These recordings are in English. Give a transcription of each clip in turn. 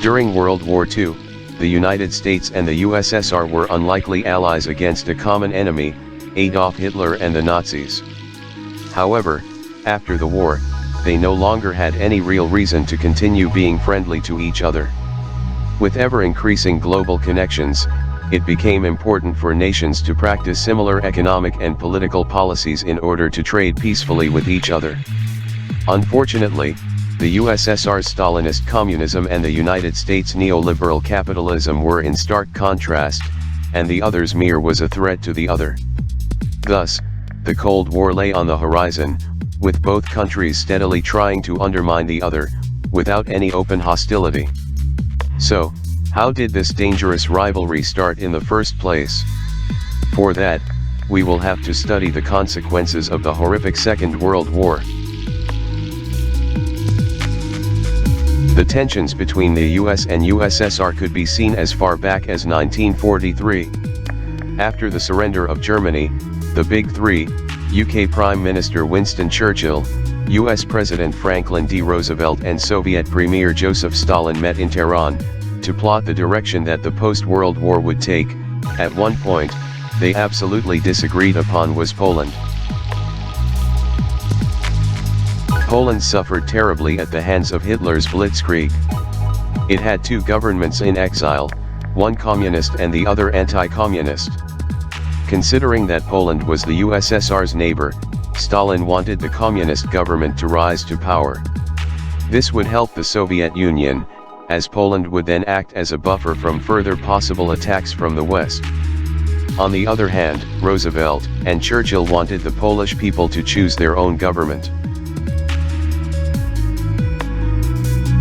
During World War II, the United States and the USSR were unlikely allies against a common enemy, Adolf Hitler and the Nazis. However, after the war, they no longer had any real reason to continue being friendly to each other. With ever-increasing global connections, it became important for nations to practice similar economic and political policies in order to trade peacefully with each other. Unfortunately, the USSR's Stalinist communism and the United States' neoliberal capitalism were in stark contrast, and the other's mirror was a threat to the other. Thus, the Cold War lay on the horizon, with both countries steadily trying to undermine the other, without any open hostility. So, how did this dangerous rivalry start in the first place? For that, we will have to study the consequences of the horrific Second World War. The tensions between the US and USSR could be seen as far back as 1943. After the surrender of Germany, the Big Three, UK Prime Minister Winston Churchill, US President Franklin D. Roosevelt and Soviet Premier Joseph Stalin met in Tehran, to plot the direction that the post-World War would take. At one point, they absolutely disagreed upon was Poland. Poland suffered terribly at the hands of Hitler's Blitzkrieg. It had two governments in exile, one communist and the other anti-communist. Considering that Poland was the USSR's neighbor, Stalin wanted the communist government to rise to power. This would help the Soviet Union, as Poland would then act as a buffer from further possible attacks from the West. On the other hand, Roosevelt and Churchill wanted the Polish people to choose their own government.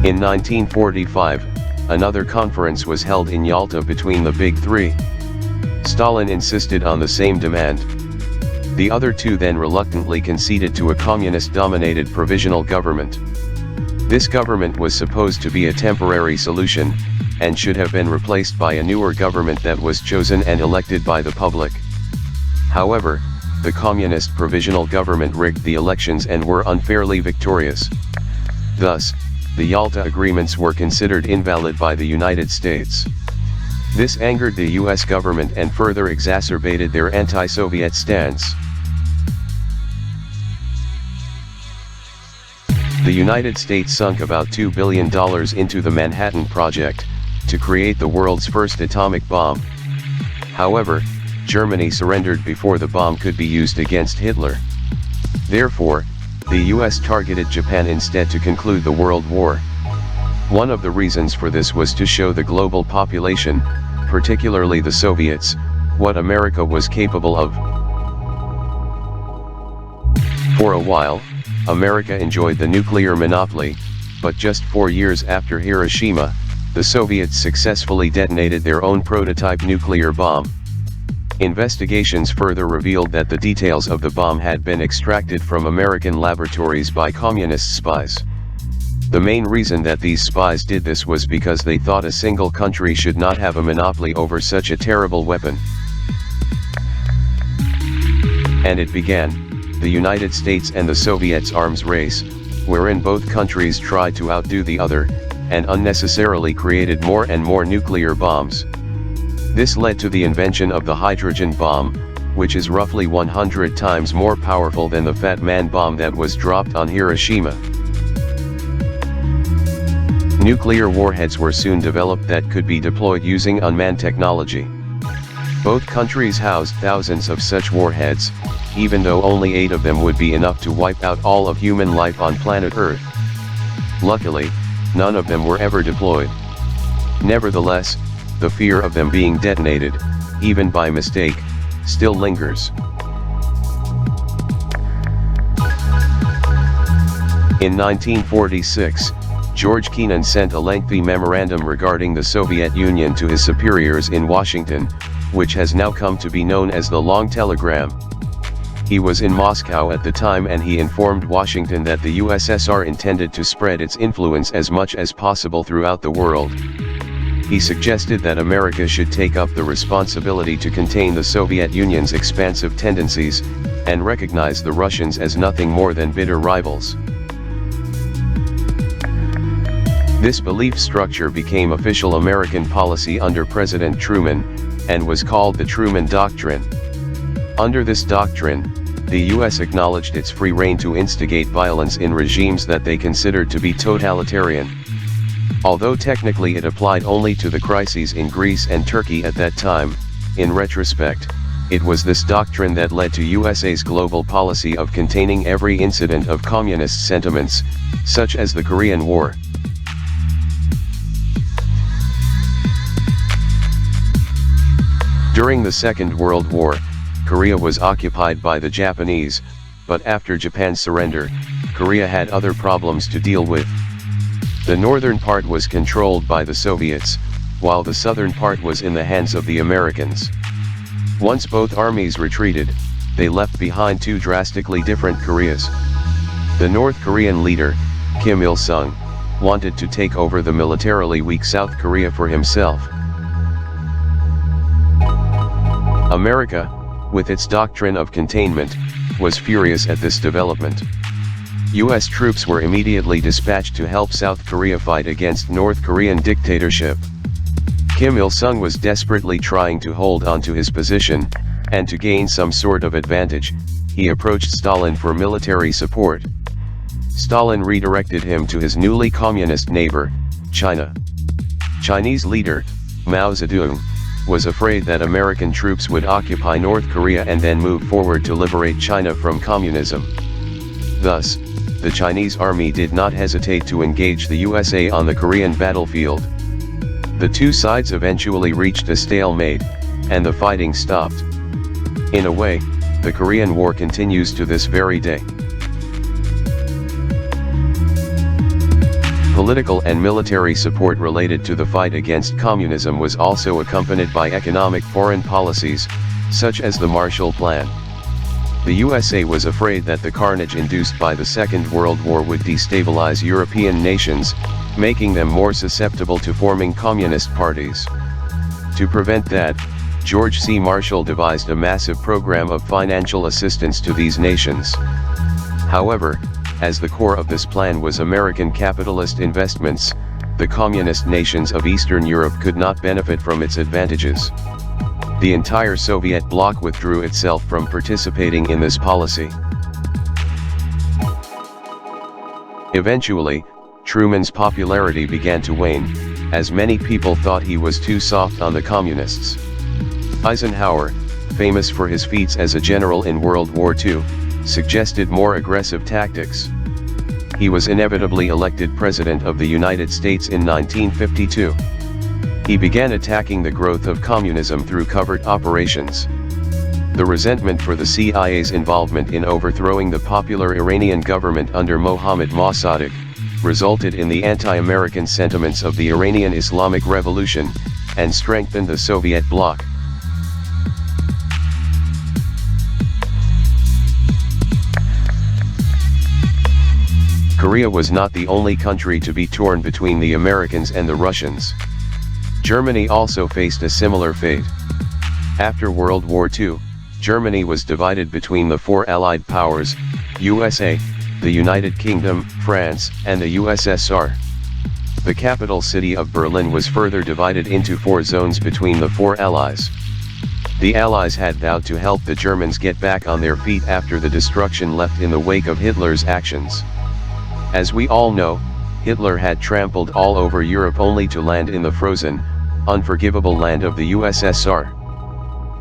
In 1945, another conference was held in Yalta between the Big Three. Stalin insisted on the same demand. The other two then reluctantly conceded to a communist-dominated provisional government. This government was supposed to be a temporary solution, and should have been replaced by a newer government that was chosen and elected by the public. However, the communist provisional government rigged the elections and were unfairly victorious. Thus, the Yalta agreements were considered invalid by the United States. This angered the US government and further exacerbated their anti-Soviet stance. The United States sunk about $2 billion into the Manhattan Project, to create the world's first atomic bomb. However, Germany surrendered before the bomb could be used against Hitler. Therefore, the US targeted Japan instead to conclude the World War. One of the reasons for this was to show the global population, particularly the Soviets, what America was capable of. For a while, America enjoyed the nuclear monopoly, but just 4 years after Hiroshima, the Soviets successfully detonated their own prototype nuclear bomb. Investigations further revealed that the details of the bomb had been extracted from American laboratories by communist spies. The main reason that these spies did this was because they thought a single country should not have a monopoly over such a terrible weapon. And it began, the United States and the Soviets' arms race, wherein both countries tried to outdo the other, and unnecessarily created more and more nuclear bombs. This led to the invention of the hydrogen bomb, which is roughly 100 times more powerful than the Fat Man bomb that was dropped on Hiroshima. Nuclear warheads were soon developed that could be deployed using unmanned technology. Both countries housed thousands of such warheads, even though only 8 of them would be enough to wipe out all of human life on planet Earth. Luckily, none of them were ever deployed. Nevertheless, the fear of them being detonated, even by mistake, still lingers. In 1946, George Kennan sent a lengthy memorandum regarding the Soviet Union to his superiors in Washington, which has now come to be known as the Long Telegram. He was in Moscow at the time and he informed Washington that the USSR intended to spread its influence as much as possible throughout the world. He suggested that America should take up the responsibility to contain the Soviet Union's expansive tendencies, and recognize the Russians as nothing more than bitter rivals. This belief structure became official American policy under President Truman, and was called the Truman Doctrine. Under this doctrine, the U.S. acknowledged its free rein to instigate violence in regimes that they considered to be totalitarian. Although technically it applied only to the crises in Greece and Turkey at that time, in retrospect, it was this doctrine that led to USA's global policy of containing every incident of communist sentiments, such as the Korean War. During the Second World War, Korea was occupied by the Japanese, but after Japan's surrender, Korea had other problems to deal with. The northern part was controlled by the Soviets, while the southern part was in the hands of the Americans. Once both armies retreated, they left behind two drastically different Koreas. The North Korean leader, Kim Il-sung, wanted to take over the militarily weak South Korea for himself. America, with its doctrine of containment, was furious at this development. U.S. troops were immediately dispatched to help South Korea fight against North Korean dictatorship. Kim Il-sung was desperately trying to hold on to his position, and to gain some sort of advantage, he approached Stalin for military support. Stalin redirected him to his newly communist neighbor, China. Chinese leader, Mao Zedong, was afraid that American troops would occupy North Korea and then move forward to liberate China from communism. Thus, the Chinese army did not hesitate to engage the USA on the Korean battlefield. The two sides eventually reached a stalemate, and the fighting stopped. In a way, the Korean War continues to this very day. Political and military support related to the fight against communism was also accompanied by economic foreign policies, such as the Marshall Plan. The USA was afraid that the carnage induced by the Second World War would destabilize European nations, making them more susceptible to forming communist parties. To prevent that, George C. Marshall devised a massive program of financial assistance to these nations. However, as the core of this plan was American capitalist investments, the communist nations of Eastern Europe could not benefit from its advantages. The entire Soviet bloc withdrew itself from participating in this policy. Eventually, Truman's popularity began to wane, as many people thought he was too soft on the communists. Eisenhower, famous for his feats as a general in World War II, suggested more aggressive tactics. He was inevitably elected President of the United States in 1952. He began attacking the growth of communism through covert operations. The resentment for the CIA's involvement in overthrowing the popular Iranian government under Mohammad Mossadegh resulted in the anti-American sentiments of the Iranian Islamic Revolution, and strengthened the Soviet bloc. Korea was not the only country to be torn between the Americans and the Russians. Germany also faced a similar fate. After World War II, Germany was divided between the four Allied powers, USA, the United Kingdom, France, and the USSR. The capital city of Berlin was further divided into four zones between the four Allies. The Allies had vowed to help the Germans get back on their feet after the destruction left in the wake of Hitler's actions. As we all know, Hitler had trampled all over Europe only to land in the frozen, unforgivable land of the USSR.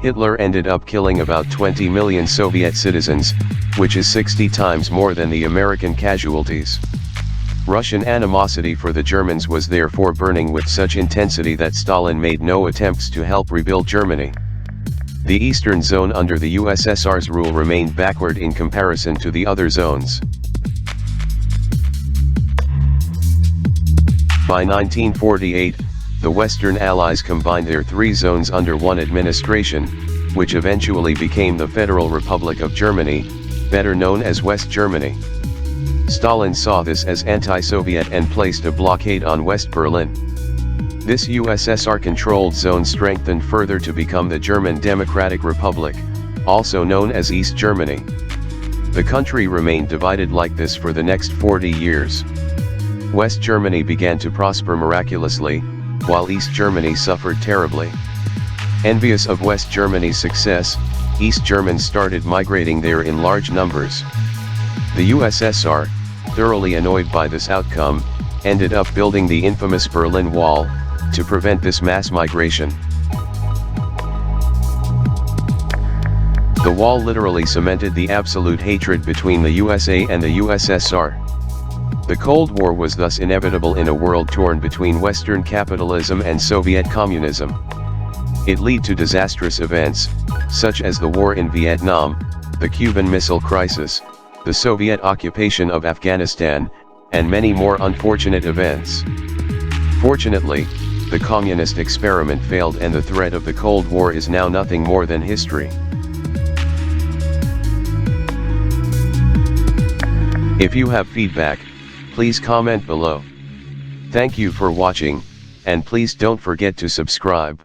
Hitler ended up killing about 20 million Soviet citizens, which is 60 times more than the American casualties. Russian animosity for the Germans was therefore burning with such intensity that Stalin made no attempts to help rebuild Germany. The Eastern Zone under the USSR's rule remained backward in comparison to the other zones. By 1948, the Western Allies combined their three zones under one administration, which eventually became the Federal Republic of Germany, better known as West Germany. Stalin saw this as anti-Soviet and placed a blockade on West Berlin. This USSR-controlled zone strengthened further to become the German Democratic Republic, also known as East Germany. The country remained divided like this for the next 40 years. West Germany began to prosper miraculously, while East Germany suffered terribly. Envious of West Germany's success, East Germans started migrating there in large numbers. The USSR, thoroughly annoyed by this outcome, ended up building the infamous Berlin Wall, to prevent this mass migration. The wall literally cemented the absolute hatred between the USA and the USSR. The Cold War was thus inevitable in a world torn between Western capitalism and Soviet communism. It led to disastrous events, such as the war in Vietnam, the Cuban Missile Crisis, the Soviet occupation of Afghanistan, and many more unfortunate events. Fortunately, the communist experiment failed and the threat of the Cold War is now nothing more than history. If you have feedback, please comment below. Thank you for watching, and please don't forget to subscribe.